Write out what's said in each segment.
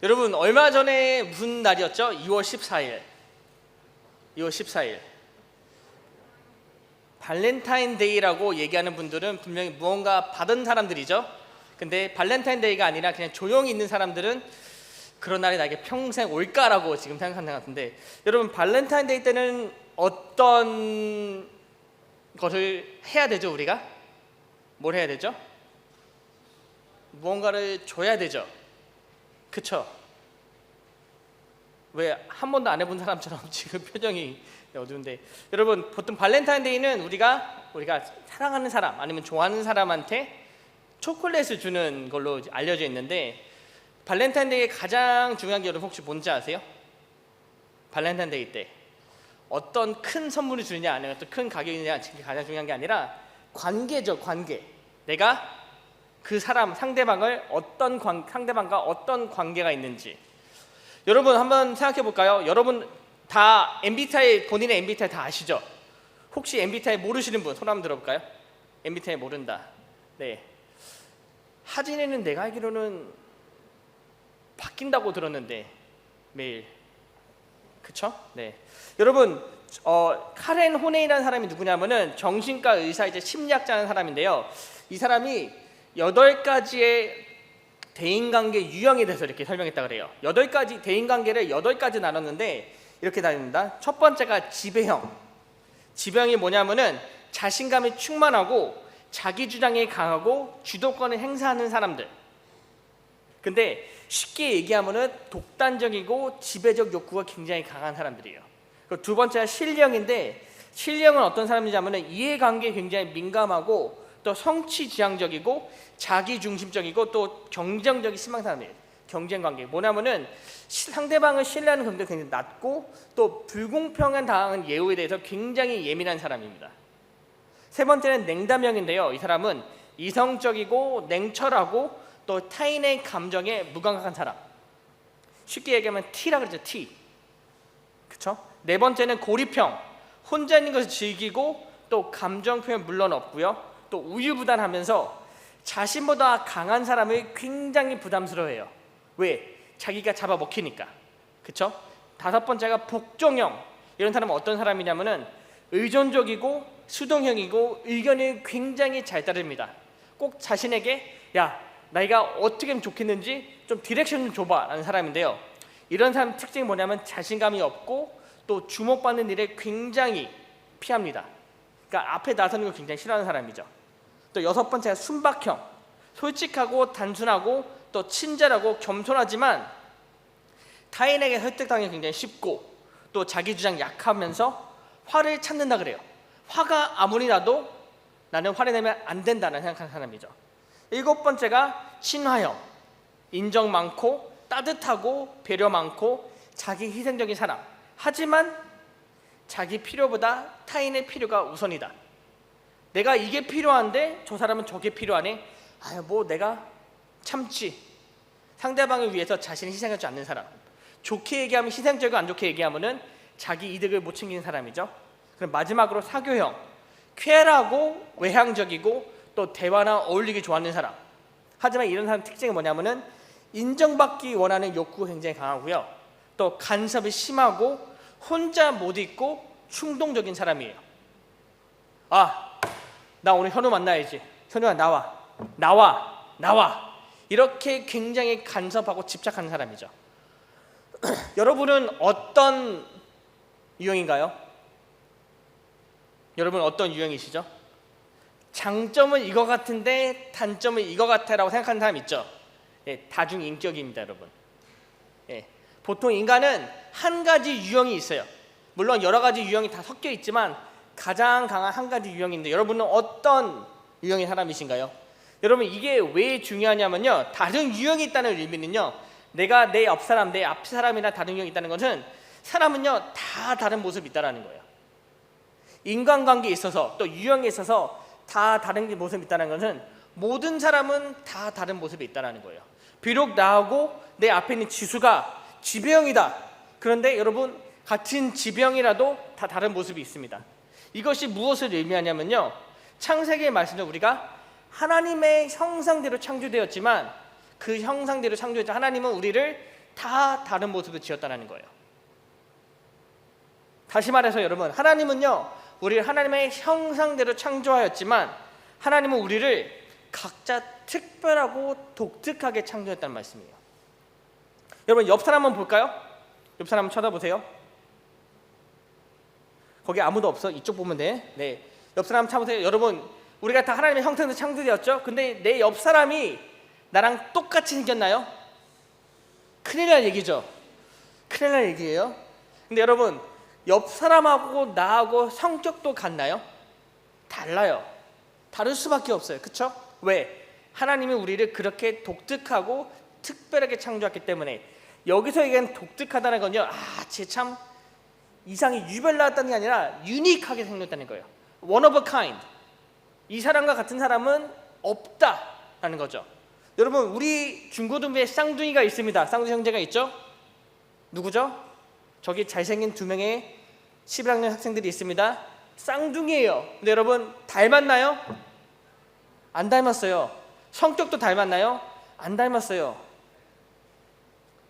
여러분 얼마 전에 무슨 날이었죠? 2월 14일. 2월 14일. 발렌타인데이라고 얘기하는 분들은 분명히 무언가 받은 사람들이죠. 근데 발렌타인데이가 아니라 그냥 조용히 있는 사람들은 그런 날이 나에게 평생 올까라고 지금 생각하는 것 같은데, 여러분 발렌타인데이 때는 어떤 것을 해야 되죠? 우리가 뭘 해야 되죠? 무언가를 줘야 되죠. 그쵸? 왜 한 번도 안 해본 사람처럼 지금 표정이 어두운데, 여러분 보통 발렌타인데이는 우리가 사랑하는 사람 아니면 좋아하는 사람한테 초콜릿을 주는 걸로 알려져 있는데, 발렌타인데이의 가장 중요한 게 여러분 혹시 뭔지 아세요? 발렌타인데이 때 어떤 큰 선물을 주느냐 아니면 또 큰 가격이냐, 그게 가장 중요한 게 아니라 관계죠. 관계. 내가 그 사람 상대방과 어떤 관계가 있는지. 여러분 한번 생각해 볼까요? 여러분 다 MBTI, 본인의 MBTI 다 아시죠? 혹시 MBTI 모르시는 분 손 한번 들어볼까요? MBTI 모른다. 네. 하진이는 내가 알기로는 바뀐다고 들었는데 매일. 그쵸? 네. 여러분 카렌 호네이라는 사람이 누구냐면은 정신과 의사이자 심리학자라는 사람인데요. 이 사람이 8가지의 대인관계 유형에 대해서 이렇게 설명했다 그래요. 8가지 대인관계를 8가지 나눴는데 이렇게 나눕니다. 첫 번째가 지배형. 지배형이 뭐냐면은 자신감이 충만하고 자기 주장이 강하고 주도권을 행사하는 사람들. 근데 쉽게 얘기하면은 독단적이고 지배적 욕구가 굉장히 강한 사람들이에요. 그리고 두 번째가 신령인데, 신령은 어떤 사람이냐면은 이해관계에 굉장히 민감하고 또 성취지향적이고 자기중심적이고 또 경쟁적이 심한 사람이에요. 경쟁관계. 뭐냐면은 상대방을 신뢰하는 경우도 굉장히 낮고 또 불공평한 당한 예우에 대해서 굉장히 예민한 사람입니다. 세 번째는 냉담형인데요. 이 사람은 이성적이고 냉철하고 또 타인의 감정에 무감각한 사람. 쉽게 얘기하면 T라 그러죠. T. 그쵸? 네 번째는 고립형. 혼자 있는 것을 즐기고 또 감정 표현 물론 없고요. 또 우유부단하면서 자신보다 강한 사람을 굉장히 부담스러워해요. 왜? 자기가 잡아먹히니까. 그쵸? 다섯 번째가 복종형. 이런 사람은 어떤 사람이냐면은 의존적이고 수동형이고 의견을 굉장히 잘 따릅니다. 꼭 자신에게 야, 나이가 어떻게 하면 좋겠는지 좀 디렉션 좀 줘봐 라는 사람인데요. 이런 사람 특징이 뭐냐면 자신감이 없고 또 주목받는 일에 굉장히 피합니다. 그러니까 앞에 나서는 걸 굉장히 싫어하는 사람이죠. 또 여섯 번째가 순박형. 솔직하고 단순하고 또 친절하고 겸손하지만 타인에게 설득당하기 굉장히 쉽고 또 자기 주장 약하면서 화를 찾는다 그래요. 화가 아무리 나도 나는 화를 내면 안 된다는 생각하는 사람이죠. 일곱 번째가 친화형. 인정 많고 따뜻하고 배려 많고 자기 희생적인 사람. 하지만 자기 필요보다 타인의 필요가 우선이다. 내가 이게 필요한데 저 사람은 저게 필요하네. 아유 뭐 내가 참지. 상대방을 위해서 자신을 희생하지 않는 사람. 좋게 얘기하면 희생적이고 안 좋게 얘기하면은 자기 이득을 못 챙기는 사람이죠. 그럼 마지막으로 사교형. 쾌활하고 외향적이고 또 대화나 어울리기 좋아하는 사람. 하지만 이런 사람 특징이 뭐냐면은 인정받기 원하는 욕구가 굉장히 강하고요. 또 간섭이 심하고 혼자 못 있고 충동적인 사람이에요. 아, 나 오늘 현우 만나야지. 현우야 나와. 이렇게 굉장히 간섭하고 집착하는 사람이죠. 여러분은 어떤 유형인가요? 여러분 어떤 유형이시죠? 장점은 이거 같은데 단점은 이거 같아라고 생각하는 사람 있죠? 예, 다중인격입니다, 여러분. 예, 보통 인간은 한 가지 유형이 있어요. 물론 여러 가지 유형이 다 섞여 있지만 가장 강한 한 가지 유형인데, 여러분은 어떤 유형의 사람이신가요? 여러분 이게 왜 중요하냐면요, 다른 유형이 있다는 의미는요, 내가 내 옆 사람, 내 앞 사람이나 다른 유형이 있다는 것은 사람은요 다 다른 모습이 있다는 거예요. 인간관계에 있어서 또 유형에 있어서 다 다른 모습이 있다는 것은 모든 사람은 다 다른 모습이 있다는 거예요. 비록 나하고 내 앞에 있는 지수가 지배형이다. 그런데 여러분 같은 지배형이라도 다 다른 모습이 있습니다. 이것이 무엇을 의미하냐면요, 창세기의 말씀은 우리가 하나님의 형상대로 창조되었지만 그 형상대로 창조했던 하나님은 우리를 다 다른 모습을 지었다는 거예요. 다시 말해서 여러분, 하나님은요 우리를 하나님의 형상대로 창조하였지만 하나님은 우리를 각자 특별하고 독특하게 창조했다는 말씀이에요. 여러분, 옆 사람 한번 볼까요? 옆 사람 한번 쳐다보세요. 거기 아무도 없어. 이쪽 보면 돼. 네, 옆 사람 쳐보세요. 여러분, 우리가 다 하나님의 형상대로 창조되었죠. 근데 내 옆 사람이 나랑 똑같이 생겼나요? 큰일 날 얘기죠. 큰일 날 얘기예요. 근데 여러분, 옆 사람하고 나하고 성격도 같나요? 달라요. 다를 수밖에 없어요. 그렇죠? 왜? 하나님이 우리를 그렇게 독특하고 특별하게 창조했기 때문에. 여기서 얘기하는 독특하다는 건요, 쟤 참 이상이 유별나왔다는 게 아니라 유니크하게 생겼다는 거예요. One of a kind. 이 사람과 같은 사람은 없다라는 거죠. 여러분, 우리 중고등부에 쌍둥이가 있습니다. 쌍둥이 형제가 있죠? 누구죠? 저기 잘생긴 두 명의 11학년 학생들이 있습니다. 쌍둥이에요. 근데 여러분, 닮았나요? 안 닮았어요. 성격도 닮았나요? 안 닮았어요.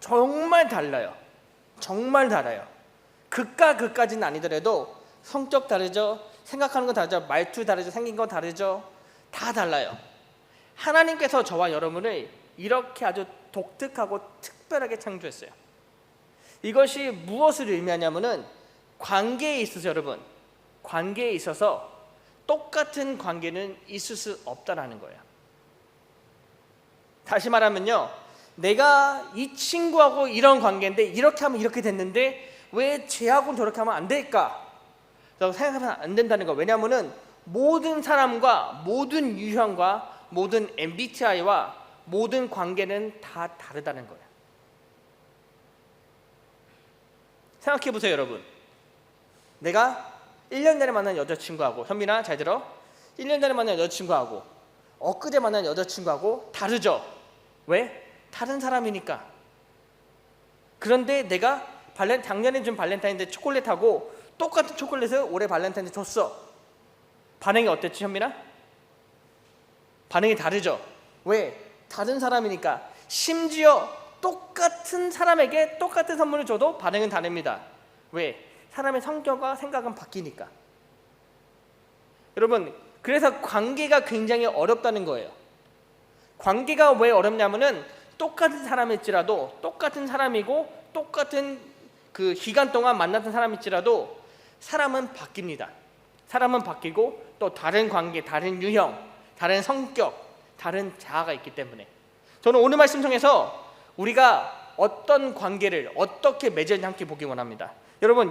정말 달라요. 정말 달라요. 극과 극까지는 아니더라도 성격 다르죠. 생각하는 거 다르죠. 말투 다르죠. 생긴 거 다르죠. 다 달라요. 하나님께서 저와 여러분을 이렇게 아주 독특하고 특별하게 창조했어요. 이것이 무엇을 의미하냐면은 관계에 있어서, 여러분, 관계에 있어서 똑같은 관계는 있을 수 없다라는 거예요. 다시 말하면요, 내가 이 친구하고 이런 관계인데 이렇게 하면 이렇게 됐는데 왜 쟤하고는 저렇게 하면 안 될까? 라고 생각하면 안 된다는 거예요. 왜냐하면 모든 사람과 모든 유형과 모든 MBTI와 모든 관계는 다 다르다는 거예요. 생각해 보세요, 여러분. 내가 1년 전에 만난 여자친구하고, 현민아 잘 들어, 1년 전에 만난 여자친구하고 엊그제 만난 여자친구하고 다르죠? 왜? 다른 사람이니까. 그런데 내가 작년에 준 발렌타인데이 초콜릿하고 똑같은 초콜릿을 올해 발렌타인데이 줬어. 반응이 어땠지, 현민아? 반응이 다르죠? 왜? 다른 사람이니까. 심지어 똑같은 사람에게 똑같은 선물을 줘도 반응은 다릅니다. 왜? 사람의 성격과 생각은 바뀌니까. 여러분, 그래서 관계가 굉장히 어렵다는 거예요. 관계가 왜 어렵냐면은 똑같은 사람일지라도, 똑같은 사람이고 똑같은 그 기간 동안 만났던 사람일지라도 사람은 바뀝니다. 사람은 바뀌고 또 다른 관계, 다른 유형, 다른 성격, 다른 자아가 있기 때문에 저는 오늘 말씀 통해서 우리가 어떤 관계를 어떻게 맺었는지 함께 보기 원합니다. 여러분,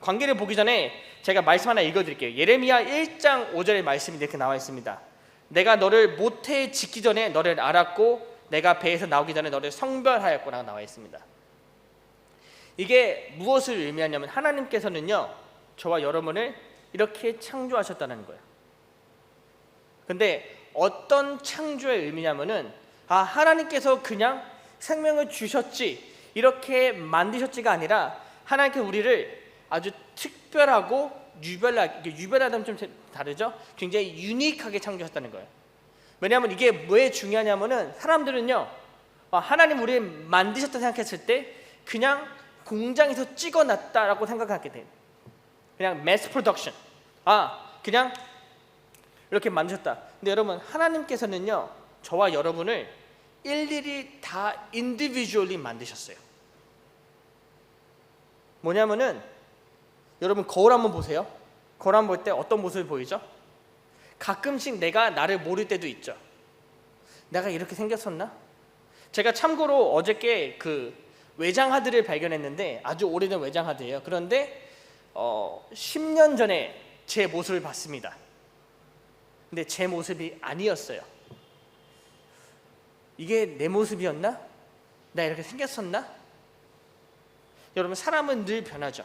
관계를 보기 전에 제가 말씀 하나 읽어드릴게요. 예레미야 1장 5절의 말씀이 이렇게 나와 있습니다. 내가 너를 모태에 짓기 전에 너를 알았고 내가 배에서 나오기 전에 너를 성별하였구나 나와 있습니다. 이게 무엇을 의미하냐면 하나님께서는요, 저와 여러분을 이렇게 창조하셨다는 거예요. 근데 어떤 창조의 의미냐면은 하나님께서 그냥 생명을 주셨지, 이렇게 만드셨지가 아니라 하나님께서 우리를 아주 특별하고 유별하다면 좀 다르죠? 굉장히 유니크하게 창조하셨다는 거예요. 왜냐하면 이게 왜 중요하냐면은 사람들은요, 하나님 우리를 만드셨다 생각했을 때 그냥 공장에서 찍어놨다라고 생각하게 돼요. 그냥 매스 프로덕션, 그냥 이렇게 만드셨다. 근데 여러분, 하나님께서는요, 저와 여러분을 일일이 다 인디비주얼리 만드셨어요. 뭐냐면은 여러분, 거울 한번 보세요. 거울 한번 볼 때 어떤 모습이 보이죠? 가끔씩 내가 나를 모를 때도 있죠. 내가 이렇게 생겼었나? 제가 참고로 어저께 그 외장하드를 발견했는데 아주 오래된 외장하드예요. 그런데 10년 전에 제 모습을 봤습니다. 근데 제 모습이 아니었어요. 이게 내 모습이었나? 나 이렇게 생겼었나? 여러분, 사람은 늘 변하죠.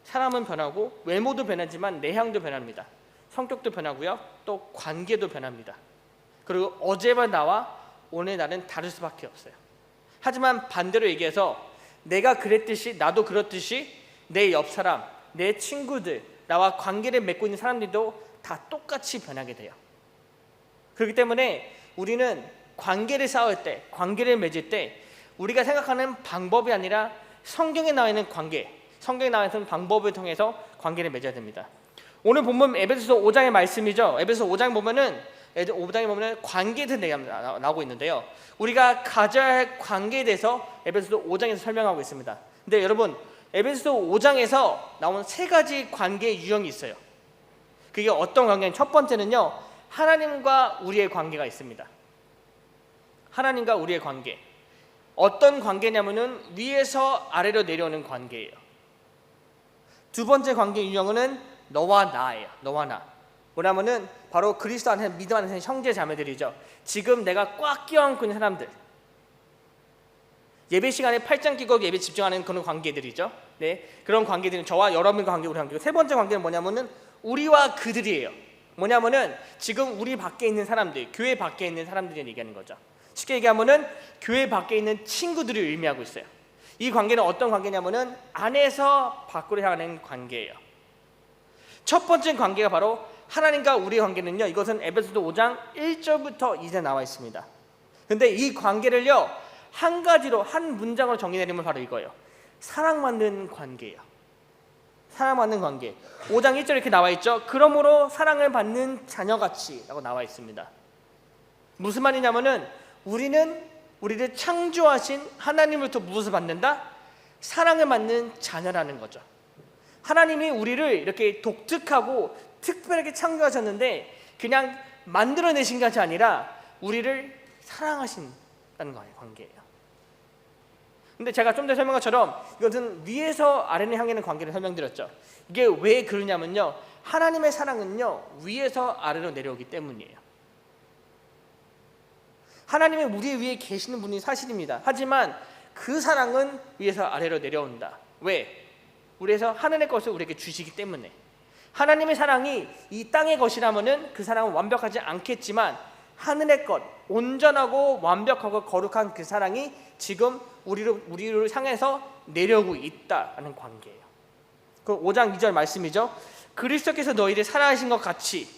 사람은 변하고 외모도 변하지만 내향도 변합니다. 성격도 변하고요, 또 관계도 변합니다. 그리고 어제와 나와 오늘 나는 다를 수밖에 없어요. 하지만 반대로 얘기해서 내가 그랬듯이 나도 그렇듯이 내 옆 사람, 내 친구들, 나와 관계를 맺고 있는 사람들도 다 똑같이 변하게 돼요. 그렇기 때문에 우리는 관계를 쌓을 때, 관계를 맺을 때 우리가 생각하는 방법이 아니라 성경에 나와 있는 관계, 성경에 나와 있는 방법을 통해서 관계를 맺어야 됩니다. 오늘 본문 에베소서 5장의 말씀이죠. 에베소서 5장 보면은 5장에 보면은 관계에 대해 나오고 있는데요. 우리가 가져야 할 관계에 대해서 에베소서 5장에서 설명하고 있습니다. 근데 여러분, 에베소서 5장에서 나온 세 가지 관계의 유형이 있어요. 그게 어떤 관계냐면 첫 번째는요, 하나님과 우리의 관계가 있습니다. 하나님과 우리의 관계. 어떤 관계냐면은 위에서 아래로 내려오는 관계예요. 두 번째 관계 유형은 너와 나예요. 너와 나. 뭐냐면은 바로 그리스도 안에 믿음 안에 있는 형제 자매들이죠. 지금 내가 꽉 껴안고 있는 사람들. 예배 시간에 팔짱 끼고 예배 집중하는 그런 관계들이죠. 네, 그런 관계들은 저와 여러분과 관계, 우리 관계고, 세 번째 관계는 뭐냐면은 우리와 그들이에요. 뭐냐면은 지금 우리 밖에 있는 사람들, 교회 밖에 있는 사람들이 얘기하는 거죠. 쉽게 얘기하면은 교회 밖에 있는 친구들을 의미하고 있어요. 이 관계는 어떤 관계냐면은 안에서 밖으로 향하는 관계예요. 첫 번째 관계가 바로 하나님과 우리의 관계는요, 이것은 에베소서 5장 1절부터 2절 나와 있습니다. 근데 이 관계를요, 한 가지로, 한 문장으로 정의내리면 바로 이거예요. 사랑받는 관계예요. 사랑받는 관계. 5장 1절 이렇게 나와 있죠. 그러므로 사랑을 받는 자녀같이 라고 나와 있습니다. 무슨 말이냐면은 우리를 창조하신 하나님으로부터 무엇을 받는다? 사랑을 받는 자녀라는 거죠. 하나님이 우리를 이렇게 독특하고 특별하게 창조하셨는데 그냥 만들어내신 것이 아니라 우리를 사랑하신다는 관계예요. 근데 제가 좀 전에 설명한 것처럼 이것은 위에서 아래를 향하는 관계를 설명드렸죠. 이게 왜 그러냐면요, 하나님의 사랑은요, 위에서 아래로 내려오기 때문이에요. 하나님이 우리 위에 계시는 분이 사실입니다. 하지만 그 사랑은 위에서 아래로 내려온다. 왜? 우리에서 하늘의 것을 우리에게 주시기 때문에. 하나님의 사랑이 이 땅의 것이라면은 그 사랑은 완벽하지 않겠지만 하늘의 것, 온전하고 완벽하고 거룩한 그 사랑이 지금 우리를 향해서 내려오고 있다는 관계예요. 그 5장 2절 말씀이죠. 그리스도께서 너희를 사랑하신 것 같이,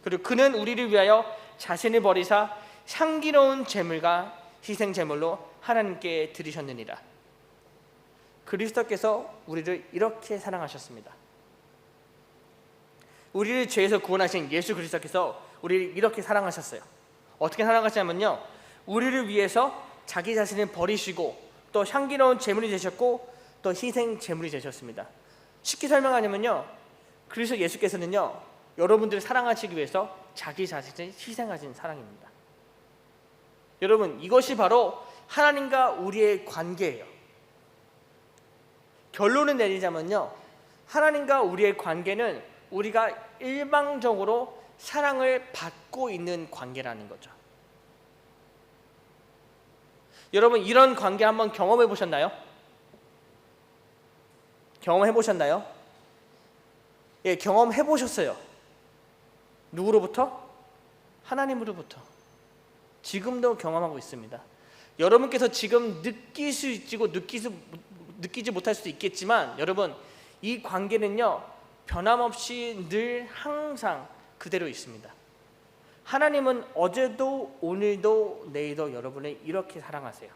그리고 그는 우리를 위하여 자신을 버리사 향기로운 제물과 희생 제물로 하나님께 드리셨느니라. 그리스도께서 우리를 이렇게 사랑하셨습니다. 우리를 죄에서 구원하신 예수 그리스도께서 우리를 이렇게 사랑하셨어요. 어떻게 사랑하셨냐면요, 우리를 위해서 자기 자신을 버리시고 또 향기로운 제물이 되셨고 또 희생 제물이 되셨습니다. 쉽게 설명하냐면요, 그리스도 예수께서는요, 여러분들을 사랑하시기 위해서 자기 자신을 희생하신 사랑입니다. 여러분, 이것이 바로 하나님과 우리의 관계예요. 결론을 내리자면요, 하나님과 우리의 관계는 우리가 일방적으로 사랑을 받고 있는 관계라는 거죠. 여러분, 이런 관계 한번 경험해 보셨나요? 경험해 보셨나요? 예, 경험해 보셨어요. 누구로부터? 하나님으로부터. 지금도 경험하고 있습니다. 여러분께서 지금 느낄 수 있고 느끼지 못할 수도 있겠지만, 여러분, 이 관계는요, 변함없이 늘 항상 그대로 있습니다. 하나님은 어제도 오늘도 내일도 여러분을 이렇게 사랑하세요.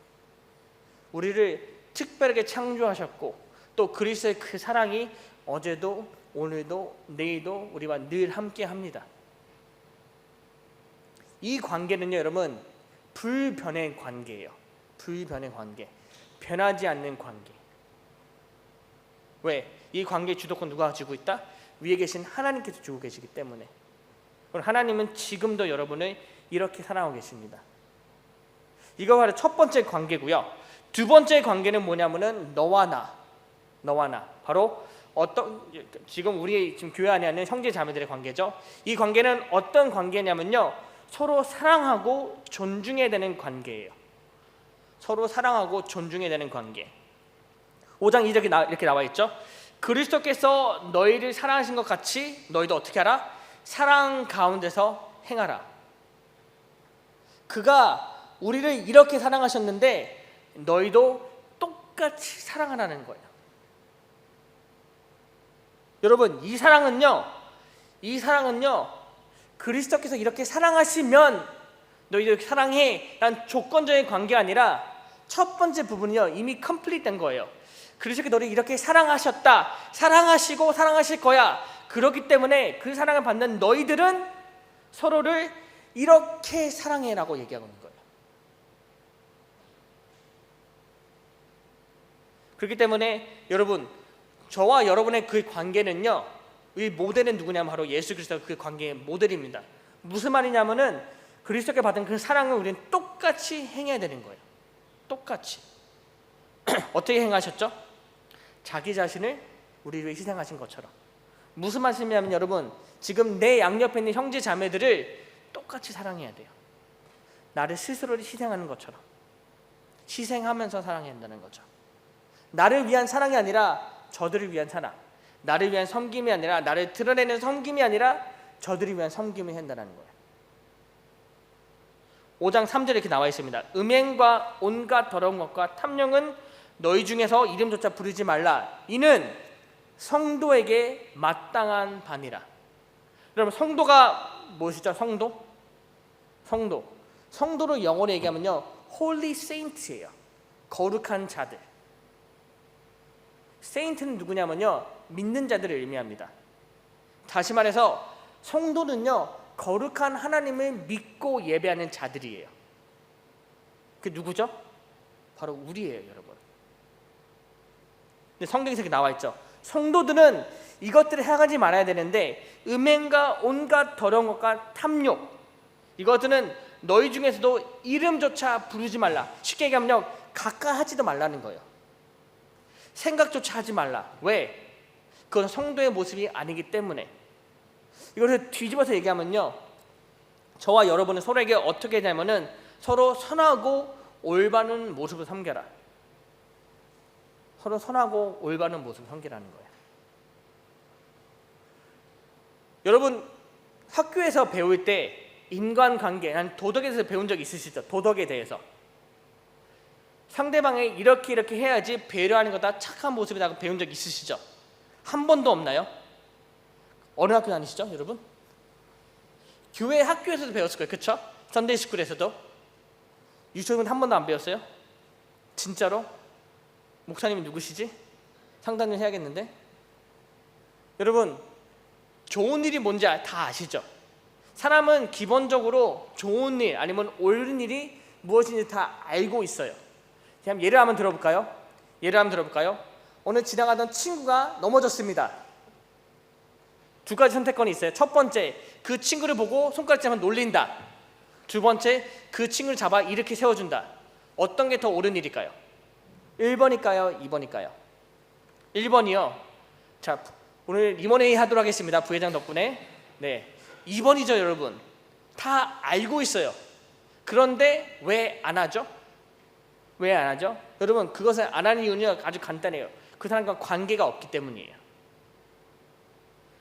우리를 특별하게 창조하셨고 또 그리스도의 그 사랑이 어제도 오늘도 내일도 우리와 늘 함께 합니다. 이 관계는요, 여러분, 불변의 관계예요. 불변의 관계. 변하지 않는 관계. 왜? 이 관계의 주도권 누가 가지고 있다? 위에 계신 하나님께서 주고 계시기 때문에. 그럼 하나님은 지금도 여러분을 이렇게 사랑하고 계십니다. 이거 바로 첫 번째 관계고요. 두 번째 관계는 뭐냐면은 너와 나. 바로 지금 우리 지금 교회 안에 있는 형제 자매들의 관계죠. 이 관계는 어떤 관계냐면요, 서로 사랑하고 존중해야 되는 관계예요. 서로 사랑하고 존중해야 되는 관계. 5장 2절에 이렇게 나와 있죠. 그리스도께서 너희를 사랑하신 것 같이 너희도 어떻게 하라? 사랑 가운데서 행하라. 그가 우리를 이렇게 사랑하셨는데 너희도 똑같이 사랑하라는 거예요. 여러분, 이 사랑은요, 그리스도께서 이렇게 사랑하시면 너희도 이렇게 사랑해 라는 조건적인 관계가 아니라 첫 번째 부분이요, 이미 컴플리트 된 거예요. 그리스도께 너를 이렇게 사랑하셨다, 사랑하시고 사랑하실 거야. 그렇기 때문에 그 사랑을 받는 너희들은 서로를 이렇게 사랑해라고 얘기하고 있는 거예요. 그렇기 때문에 여러분, 저와 여러분의 그 관계는요, 이 모델은 누구냐면 바로 예수 그리스도가 그 관계의 모델입니다. 무슨 말이냐면은 그리스도께 받은 그 사랑을 우리는 똑같이 행해야 되는 거예요. 똑같이. 어떻게 행하셨죠? 자기 자신을 우리 위해 희생하신 것처럼. 무슨 말씀이냐면 여러분, 지금 내 양옆에 있는 형제 자매들을 똑같이 사랑해야 돼요. 나를 스스로를 희생하는 것처럼. 희생하면서 사랑해야 한다는 거죠. 나를 위한 사랑이 아니라 저들을 위한 사랑, 나를 위한 섬김이 아니라, 나를 드러내는 섬김이 아니라 저들을 위한 섬김을 한다는 거예요. 5장 3절에 이렇게 나와 있습니다. 음행과 온갖 더러운 것과 탐욕은 너희 중에서 이름조차 부르지 말라. 이는 성도에게 마땅한 바니라. 여러분, 성도가 무엇이죠? 성도로 영어로 얘기하면요, Holy Saints예요. 거룩한 자들. Saint는 누구냐면요, 믿는 자들을 의미합니다. 다시 말해서 성도는요, 거룩한 하나님을 믿고 예배하는 자들이에요. 그 누구죠? 바로 우리예요, 여러분. 근데 성경에서 이렇게 나와 있죠. 성도들은 이것들을 행하지 말아야 되는데, 음행과 온갖 더러운 것과 탐욕, 이것들은 너희 중에서도 이름조차 부르지 말라. 쉽게 얘기하면 가까이 하지도 말라는 거예요. 생각조차 하지 말라. 왜? 그건 성도의 모습이 아니기 때문에. 이것을 뒤집어서 얘기하면요, 저와 여러분은 서로에게 어떻게 하냐면은 서로 선하고 올바른 모습을 섬겨라. 서로 선하고 올바른 모습을 섬기라는 거예요. 여러분, 학교에서 배울 때 인간관계, 난 도덕에 대해서 배운 적 있으시죠? 도덕에 대해서. 상대방이 이렇게 해야지 배려하는 거다, 착한 모습이라고 배운 적 있으시죠? 한 번도 없나요? 어느 학교 다니시죠, 여러분? 교회 학교에서도 배웠을 거예요, 그렇죠? 선데이 스쿨에서도. 유치원은 한 번도 안 배웠어요? 진짜로? 목사님이 누구시지? 상담 좀 해야겠는데. 여러분, 좋은 일이 뭔지 다 아시죠? 사람은 기본적으로 좋은 일 아니면 옳은 일이 무엇인지 다 알고 있어요. 그럼 예를 한번 들어볼까요? 오늘 지나가던 친구가 넘어졌습니다. 두 가지 선택권이 있어요. 첫 번째, 그 친구를 보고 손가락질하면 놀린다. 두 번째, 그 친구를 잡아 이렇게 세워준다. 어떤 게 더 옳은 일일까요? 1번일까요? 2번일까요? 1번이요. 자, 오늘 리모네이 하도록 하겠습니다. 부회장 덕분에. 네, 2번이죠, 여러분. 다 알고 있어요. 그런데 왜 안 하죠? 왜 안 하죠? 여러분, 그것을 안 하는 이유는 아주 간단해요. 그 사람과 관계가 없기 때문이에요.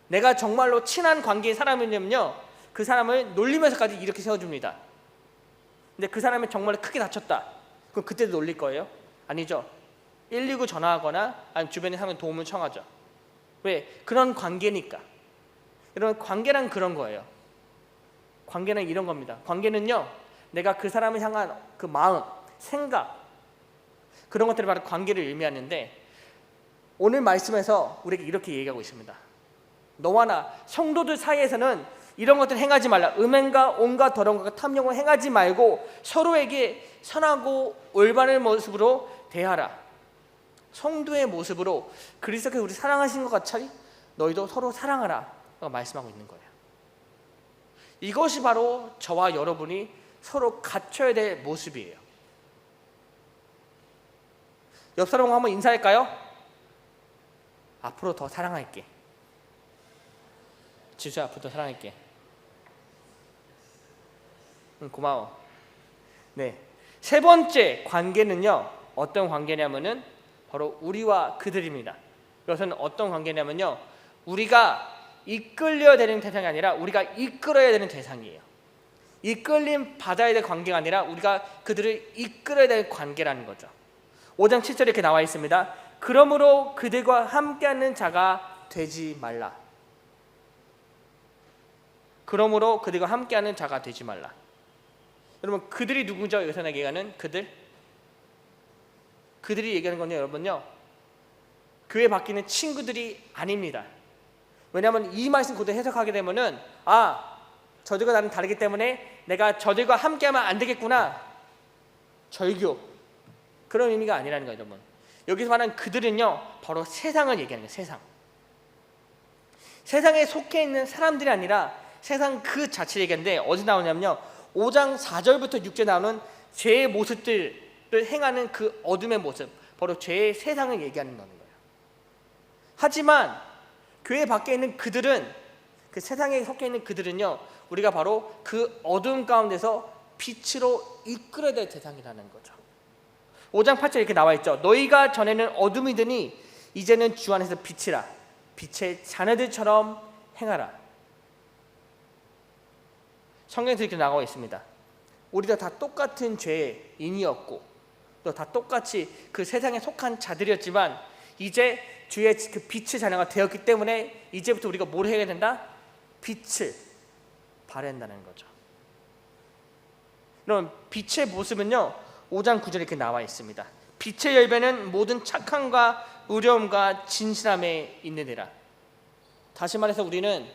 내가 정말로 친한 관계의 사람이면요, 그 사람을 놀리면서까지 이렇게 세워줍니다. 근데 그 사람이 정말 크게 다쳤다. 그럼 그때도 놀릴 거예요? 아니죠. 119 전화하거나 아니면 주변에 사람 도움을 청하죠. 왜? 그런 관계니까. 여러분, 관계란 그런 거예요. 관계는 이런 겁니다. 관계는요, 내가 그 사람을 향한 그 마음, 생각, 그런 것들이 바로 관계를 의미하는데, 오늘 말씀에서 우리에게 이렇게 얘기하고 있습니다. 너와 나, 성도들 사이에서는 이런 것들을 행하지 말라. 음행과 온갖 더러운 것과 탐욕을 행하지 말고 서로에게 선하고 올바른 모습으로 대하라. 성도의 모습으로 그리스도께서 우리 사랑하신 것 같이 너희도 서로 사랑하라 라고 말씀하고 있는 거예요. 이것이 바로 저와 여러분이 서로 갖춰야 될 모습이에요. 옆 사람하고 한번 인사할까요? 앞으로 더 사랑할게. 지수야, 앞으로 더 사랑할게. 고마워. 네, 세 번째 관계는요, 어떤 관계냐면은 바로 우리와 그들입니다. 이것은 어떤 관계냐면요, 우리가 이끌려야 되는 대상이 아니라 우리가 이끌어야 되는 대상이에요. 이끌림 받아야 될 관계가 아니라 우리가 그들을 이끌어야 될 관계라는 거죠. 5장 7절에 이렇게 나와 있습니다. 그러므로 그들과 함께하는 자가 되지 말라. 그러므로 그들과 함께하는 자가 되지 말라. 여러분, 그들이 누구죠? 여기서 얘기하는 그들? 그들이 얘기하는 건요, 여러분요, 교회 밖에 있는 친구들이 아닙니다. 왜냐하면 이 말씀 그대로 해석하게 되면은 저들과 나는 다르기 때문에 내가 저들과 함께하면 안 되겠구나, 절교, 그런 의미가 아니라는 거예요, 여러분. 여기서 말하는 그들은요, 바로 세상을 얘기하는 거예요. 세상에 속해 있는 사람들이 아니라 세상 그 자체를 얘기하는데, 어디 나오냐면요, 5장 4절부터 6절 나오는 죄의 모습들을 행하는 그 어둠의 모습, 바로 죄의 세상을 얘기하는 거예요. 하지만 교회 밖에 있는 그들은, 그 세상에 속해 있는 그들은요, 우리가 바로 그 어둠 가운데서 빛으로 이끌어야 될 대상이라는 거죠. 5장 8절 이렇게 나와 있죠. 너희가 전에는 어둠이더니 이제는 주 안에서 빛이라. 빛의 자녀들처럼 행하라. 성경에서 이렇게 나가고 있습니다. 우리가 다 똑같은 죄의 인이었고 또 다 똑같이 그 세상에 속한 자들이었지만 이제 주의 그 빛의 자녀가 되었기 때문에 이제부터 우리가 뭘 해야 된다? 빛을 발해야 한다는 거죠. 그럼 빛의 모습은요, 5장 9절에 이렇게 나와 있습니다. 빛의 열매는 모든 착함과 의로움과 진실함에 있느니라. 다시 말해서 우리는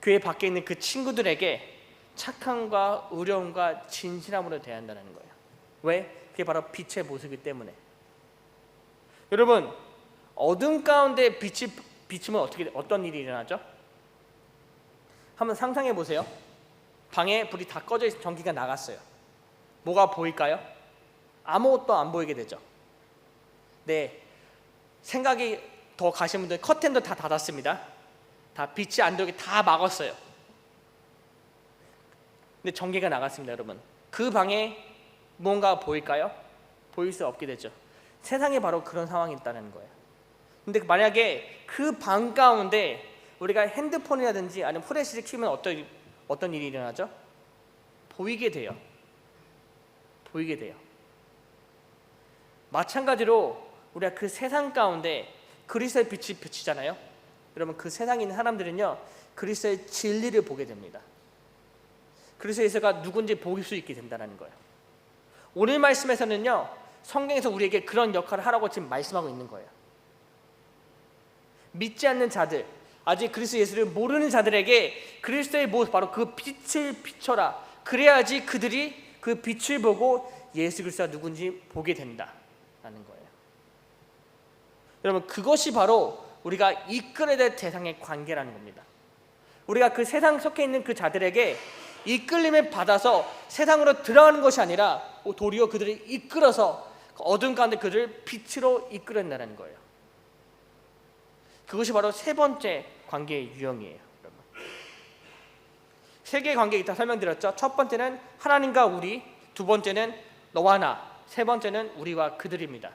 교회 밖에 있는 그 친구들에게 착함과 의로움과 진실함으로 대한다는 거예요. 왜? 그게 바로 빛의 모습이기 때문에. 여러분, 어둠 가운데 빛이 비추면 어떤 일이 일어나죠? 한번 상상해 보세요. 방에 불이 다 꺼져 있어, 전기가 나갔어요. 뭐가 보일까요? 아무것도 안 보이게 되죠. 네, 생각이 더 가신 분들 커튼도 다 닫았습니다. 다 빛이 안 들어오게 다 막았어요. 근데 전기가 나갔습니다, 여러분. 그 방에 무언가 보일까요? 보일 수 없게 되죠. 세상에 바로 그런 상황이 있다는 거예요. 근데 만약에 그 방 가운데 우리가 핸드폰이라든지 아니면 플래시를 켜면 어떤 일이 일어나죠? 보이게 돼요. 마찬가지로 우리가 그 세상 가운데 그리스도의 빛이 비치잖아요. 여러분, 그 세상에 있는 사람들은요, 그리스도의 진리를 보게 됩니다. 그리스도 예수가 누군지 볼 수 있게 된다는 거예요. 오늘 말씀에서는요, 성경에서 우리에게 그런 역할을 하라고 지금 말씀하고 있는 거예요. 믿지 않는 자들, 아직 그리스도 예수를 모르는 자들에게 그리스도의 모습, 바로 그 빛을 비춰라. 그래야지 그들이 그 빛을 보고 예수 그리스도가 누군지 보게 된다라는 거예요. 여러분, 그것이 바로 우리가 이끌어야 될 대상의 관계라는 겁니다. 우리가 그 세상 속해 있는 그 자들에게 이끌림을 받아서 세상으로 들어가는 것이 아니라 도리어 그들을 이끌어서 어둠 가운데 그들을 빛으로 이끌어낸다는 거예요. 그것이 바로 세 번째 관계의 유형이에요. 여러분, 세 개의 관계가 있다 설명드렸죠. 첫 번째는 하나님과 우리, 두 번째는 너와 나, 세 번째는 우리와 그들입니다.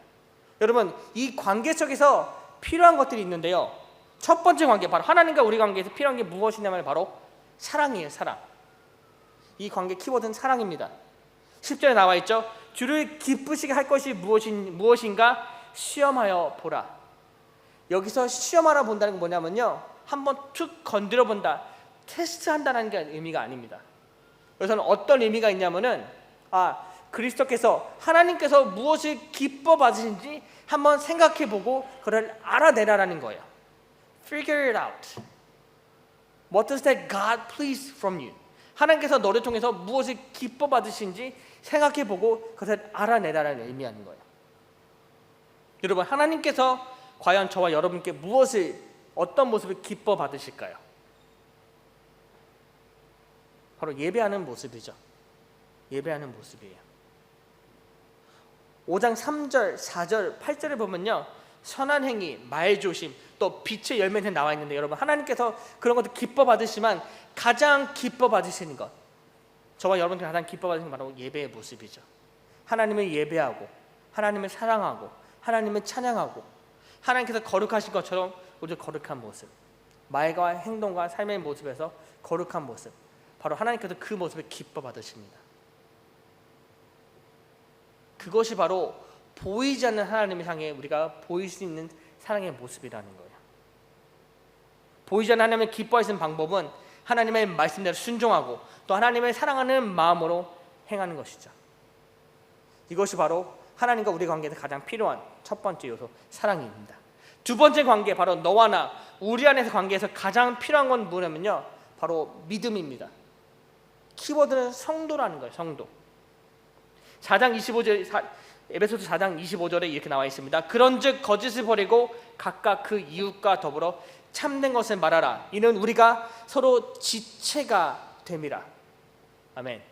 여러분, 이 관계 속에서 필요한 것들이 있는데요, 첫 번째 관계, 바로 하나님과 우리 관계에서 필요한 게 무엇이냐면 바로 사랑이에요. 사랑. 이 관계 키워드는 사랑입니다. 10절에 나와 있죠. 주를 기쁘시게 할 것이 무엇인가 시험하여 보라. 여기서 시험하러 본다는 건 뭐냐면요, 한번 툭 건드려 본다, 테스트한다는 게 의미가 아닙니다. 여기서는 어떤 의미가 있냐면은 그리스도께서, 하나님께서 무엇을 기뻐 받으신지 한번 생각해 보고 그걸 알아내라라는 거예요. Figure it out. What does that God please from you? 하나님께서 너를 통해서 무엇을 기뻐 받으신지 생각해 보고 그것을 알아내라는 의미하는 거예요. 여러분, 하나님께서 과연 저와 여러분께 어떤 모습을 기뻐 받으실까요? 바로 예배하는 모습이죠. 예배하는 모습이에요. 5장 3절, 4절, 8절을 보면요, 선한 행위, 말조심, 또 빛의 열매는 나와 있는데, 여러분, 하나님께서 그런 것도 기뻐 받으시지만 가장 기뻐 받으시는 것, 저와 여러분들이 가장 기뻐 받으시는 건 바로 예배의 모습이죠. 하나님을 예배하고, 하나님을 사랑하고, 하나님을 찬양하고, 하나님께서 거룩하신 것처럼 우리도 거룩한 모습, 말과 행동과 삶의 모습에서 거룩한 모습, 바로 하나님께서 그 모습을 기뻐 받으십니다. 그것이 바로 보이지 않는 하나님을 향해 우리가 보일 수 있는 사랑의 모습이라는 거예요. 보이지 않는 하나님을 기뻐하시는 방법은 하나님의 말씀대로 순종하고 또 하나님을 사랑하는 마음으로 행하는 것이죠. 이것이 바로 하나님과 우리 관계에서 가장 필요한 첫 번째 요소, 사랑입니다. 두 번째 관계, 바로 너와 나, 우리 안에서 관계에서 가장 필요한 건 뭐냐면요, 바로 믿음입니다. 키워드는 성도라는 거예요. 성도. 4장 25절, 에베소서 4장 25절에 이렇게 나와 있습니다. 그런즉 거짓을 버리고 각각 그 이웃과 더불어 참된 것을 말하라. 이는 우리가 서로 지체가 됨이라. 아멘.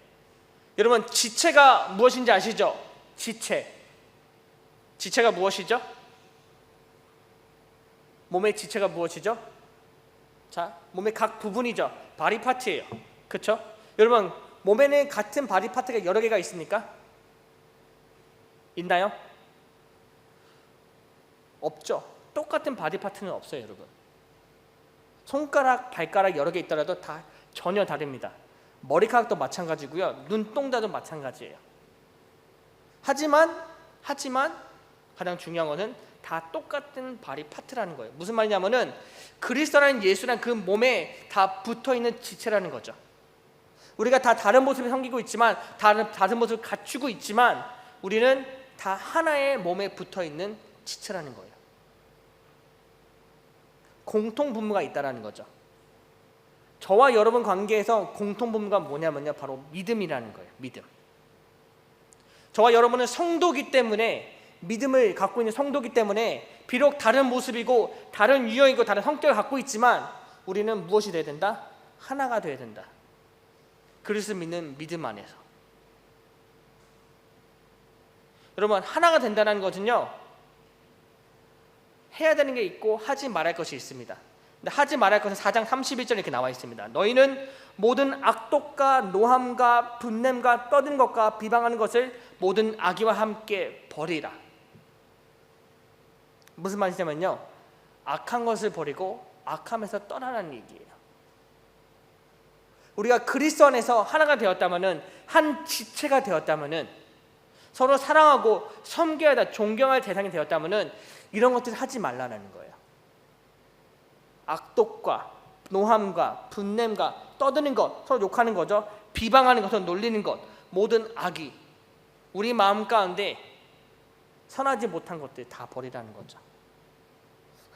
여러분, 지체가 무엇인지 아시죠? 지체가 무엇이죠? 몸의 지체가 무엇이죠? 자, 몸의 각 부분이죠. 바디 파트예요. 그렇죠? 여러분, 몸에는 같은 바디 파트가 여러 개가 있습니까? 있나요? 없죠. 똑같은 바디 파트는 없어요, 여러분. 손가락, 발가락 여러 개 있더라도 다 전혀 다릅니다. 머리카락도 마찬가지고요. 눈동자도 마찬가지예요. 하지만 가장 중요한 것은 다 똑같은 바디 파트라는 거예요. 무슨 말이냐면은 그리스도라는 예수란 그 몸에 다 붙어있는 지체라는 거죠. 우리가 다 다른 모습을 섬기고 있지만, 다른 모습을 갖추고 있지만, 우리는 다 하나의 몸에 붙어있는 지체라는 거예요. 공통분모가 있다는 거죠. 저와 여러분 관계에서 공통분모가 뭐냐면요, 바로 믿음이라는 거예요. 믿음. 저와 여러분은 성도기 때문에, 믿음을 갖고 있는 성도기 때문에 비록 다른 모습이고 다른 유형이고 다른 성격을 갖고 있지만 우리는 무엇이 되어야 된다? 하나가 되어야 된다. 그리스도 믿는 믿음 안에서. 여러분, 하나가 된다는 것은요, 해야 되는 게 있고 하지 말할 것이 있습니다. 근데 하지 말할 것은 4장 31절에 이렇게 나와 있습니다. 너희는 모든 악독과 노함과 분냄과 떠드는 것과 비방하는 것을 모든 악의와 함께 버리라. 무슨 말이냐면요, 악한 것을 버리고 악함에서 떠나라는 얘기예요. 우리가 그리스도 안에서 하나가 되었다면은, 한 지체가 되었다면은, 서로 사랑하고 섬겨야 할, 존경할 대상이 되었다면은 이런 것들을 하지 말라는 거예요. 악독과 노함과 분냄과 떠드는 것, 서로 욕하는 거죠. 비방하는 것, 서로 놀리는 것, 모든 악이 우리 마음 가운데 선하지 못한 것들 다 버리라는 거죠.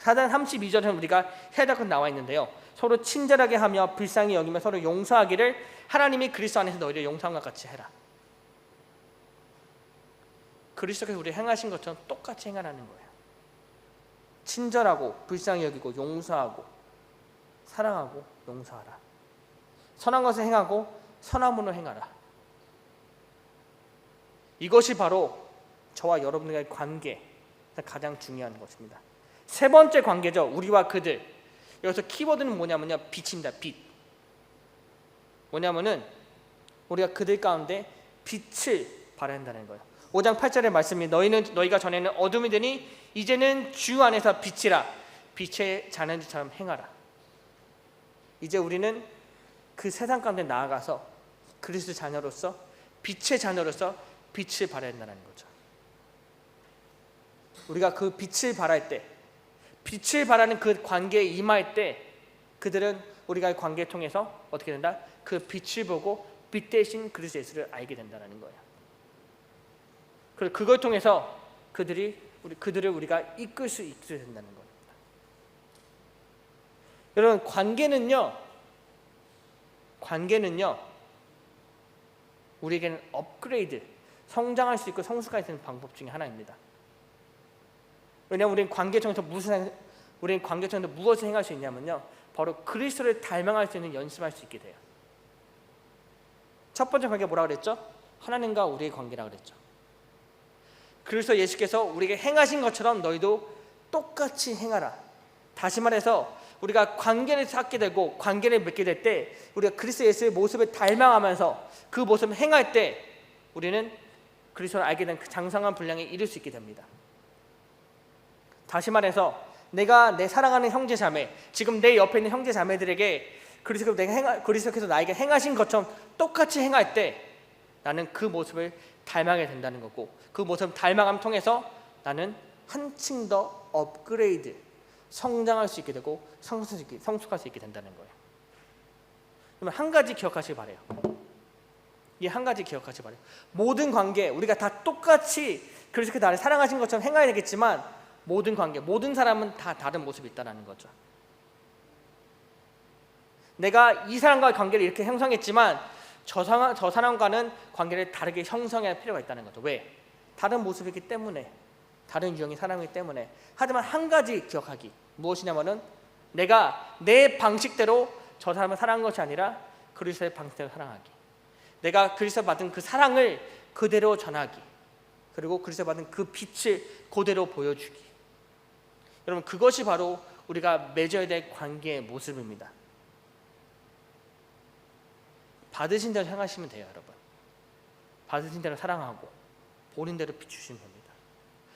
4장 32절에는 우리가 해야 될 것 나와 있는데요, 서로 친절하게 하며 불쌍히 여기며 서로 용서하기를 하나님이 그리스도 안에서 너희를 용서한 것 같이 해라. 그리스도께서 우리 행하신 것처럼 똑같이 행하라는 거예요. 친절하고 불쌍히 여기고 용서하고 사랑하고 용서하라. 선한 것을 행하고 선함으로 행하라. 이것이 바로 저와 여러분들의 관계에서 가장 중요한 것입니다. 세 번째 관계죠. 우리와 그들. 여기서 키워드는 뭐냐면요, 빛입니다. 빛. 뭐냐면은 우리가 그들 가운데 빛을 발해야 한다는 거예요. 5장 8절의 말씀이 너희가 전에는 어둠이 되니 이제는 주 안에서 빛이라. 빛의 자녀들처럼 행하라. 이제 우리는 그 세상 가운데 나아가서 그리스도 자녀로서, 빛의 자녀로서 빛을 발해야 한다는 거죠. 우리가 그 빛을 발할 때, 빛을 발하는 그 관계에 임할 때, 그들은 우리가 관계를 통해서 어떻게 된다? 그 빛을 보고 빛 대신 그리스도 예수를 알게 된다는 거예요. 그리고 그걸 통해서 그들을 우리가 이끌 수 있게 된다는 겁니다. 여러분, 관계는요 우리에게는 업그레이드, 성장할 수 있고 성숙할 수 있는 방법 중에 하나입니다. 왜냐하면 우리는 관계 통해서 무엇을 행할 수 있냐면요, 바로 그리스도를 닮아갈 수 있는 연습할 수 있게 돼요. 첫 번째 관계가 뭐라고 그랬죠? 하나님과 우리의 관계라고 그랬죠. 그리스도 예수께서 우리에게 행하신 것처럼 너희도 똑같이 행하라. 다시 말해서 우리가 관계를 쌓게 되고 관계를 맺게 될 때, 우리가 그리스도 예수의 모습을 닮아가면서 그 모습을 행할 때 우리는 그리스도를 알게 된 그 장성한 분량에 이를 수 있게 됩니다. 다시 말해서 내가 내 사랑하는 형제 자매, 지금 내 옆에 있는 형제 자매들에게 그리스도께서 나에게 행하신 것처럼 똑같이 행할 때 나는 그 모습을 닮아가게 된다는 거고, 그 모습을 닮아감을 통해서 나는 한층 더 업그레이드, 성장할 수 있게 되고 성숙할 수 있게 된다는 거예요. 그러면 한 가지 기억하시기 바라요. 이 한 가지 기억하지 말아요. 모든 관계 우리가 다 똑같이 그리스도께서 나를 사랑하신 것처럼 행해야 되겠지만 모든 관계, 모든 사람은 다 다른 모습이 있다는 거죠. 내가 이 사람과의 관계를 이렇게 형성했지만 저 사람과는 관계를 다르게 형성해야 할 필요가 있다는 거죠. 왜? 다른 모습이기 때문에, 다른 유형의 사람이기 때문에. 하지만 한 가지 기억하기, 무엇이냐면은 내가 내 방식대로 저 사람을 사랑한 것이 아니라 그리스도의 방식대로 사랑하기. 내가 그리스도 받은 그 사랑을 그대로 전하기. 그리고 그리스도 받은 그 빛을 그대로 보여주기. 여러분, 그것이 바로 우리가 맺어야 될 관계의 모습입니다. 받으신 대로 행하시면 돼요, 여러분. 받으신 대로 사랑하고 보는 대로 비추시면 됩니다.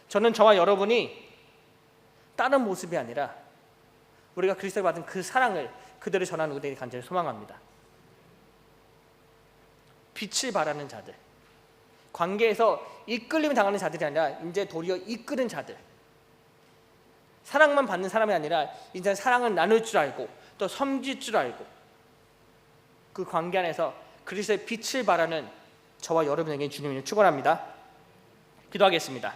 저는 저와 여러분이 다른 모습이 아니라 우리가 그리스도를 받은 그 사랑을 그대로 전하는 우리에게 간절히 소망합니다. 빛을 발하는 자들, 관계에서 이끌림을 당하는 자들이 아니라 이제 도리어 이끄는 자들, 사랑만 받는 사람이 아니라 이제 사랑을 나눌 줄 알고 또 섬길 줄 알고 그 관계 안에서 그리스도의 빛을 발하는 저와 여러분에게 주님을 축원합니다. 기도하겠습니다.